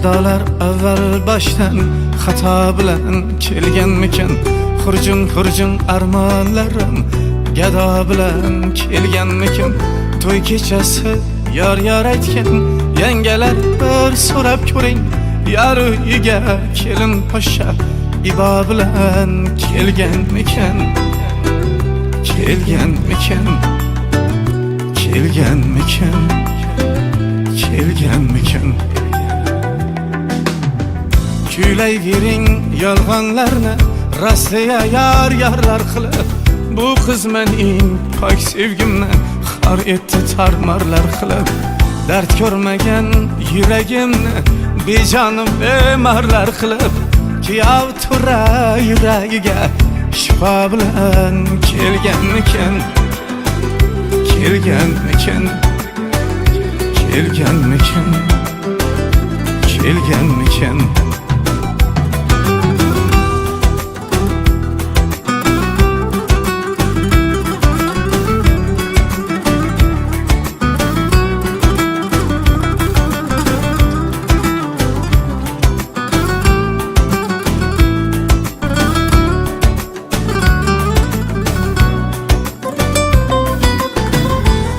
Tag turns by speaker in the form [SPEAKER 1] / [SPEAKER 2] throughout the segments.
[SPEAKER 1] savdolar avval boshdan xato bilan kelganmikan? Xurjun armonlarim gado bilan kelganmikan? To'y kechasi yor aytgan yangalar bir so'rab ko'ring, yar uyiga kelin poshsha ibo bilan kelganmikan? Kelganmikan? Kuylayvering yolg'onlarni rostliya yarlar qilib, bu qiz mening pok sevgimni xor etdi tarmarlar qilib. Dard ko'rmagan yuragimni bejonim bemarlar qilib, kuyov tura yuragiga shifo bilan kelganmikan? Kelganmikan?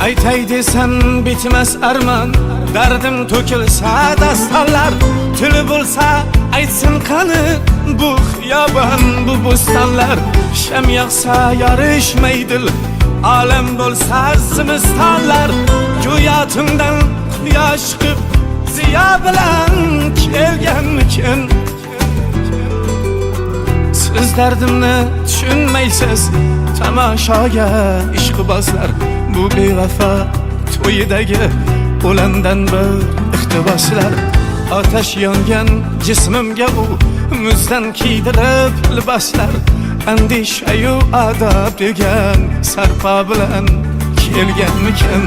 [SPEAKER 1] Aytay desam bitmas armon, dardim to'kilsa dastonlar, tili bo'lsa aytsin qani bu xiyobon, bu bo'stonlar. Sham yoqsa yorishmaydi, olam bo'lsa zimistonlar, go'yotimdan quyosh chiqib ziyo bilan kelganmikan? Siz dardimni tushunmaysiz, tamoshoga ishqibozlar. Bu bevafo to'yidagi o'landan bir iqtiboslar. Otash yongan jismimga u muzdan kiydirib liboslar. Andishayu adob degan sarpo bilan kelganmikan?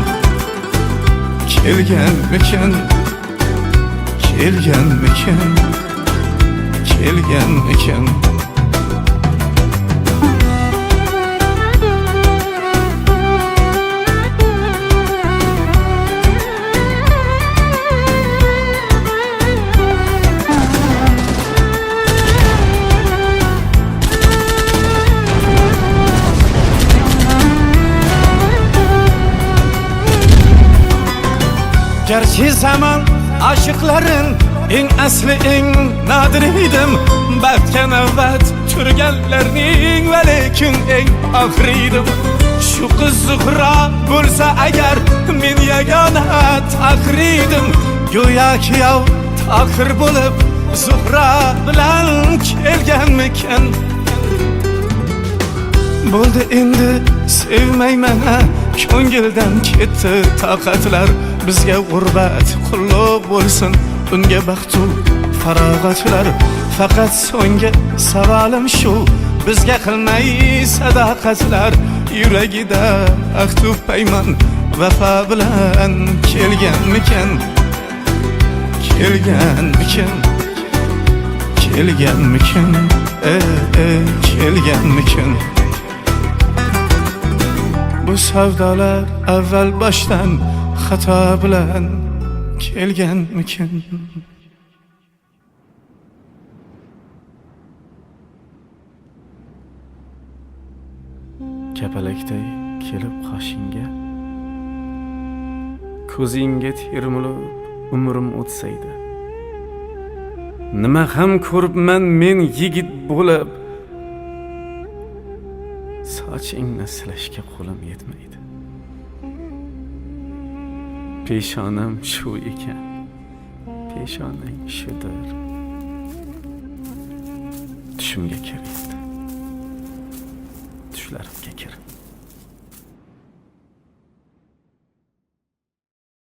[SPEAKER 1] Gerçi zaman aşıkların eng asli eng nadir edim. Batga navbat turganlarning va lekin eng oxiri edim. Shu qiz Zuhra bo'lsa agar men yagona taqir edim. Go'yo kuyov taqir bo'lib Zuhra bilan kelganmikan? Bo'ldi endi sevmayman, ko'ngildan ketdi toqatlar. Bizga g'urbat qulluq bo'lsin, unga baxtu farog'atlar. Faqat so'nggi savolim shu, bizga qilmay sadoqatlar. Yuragida ahdu paymon vafo bilan kelganmikan? Kelganmikan? Bu savdolar avval boshdan xato bilan kelganmikan? Kapalakday kelib qoshingga, ko'zingga termilib umrim o'tsaydi. Nima ham ko'ribman men yigit bo'lib, sochingni silashga qo'lim yetmaydi. Peshonam shu ekan, peshonang shudir. Tushimga kiryapti, tushlarimga kirib.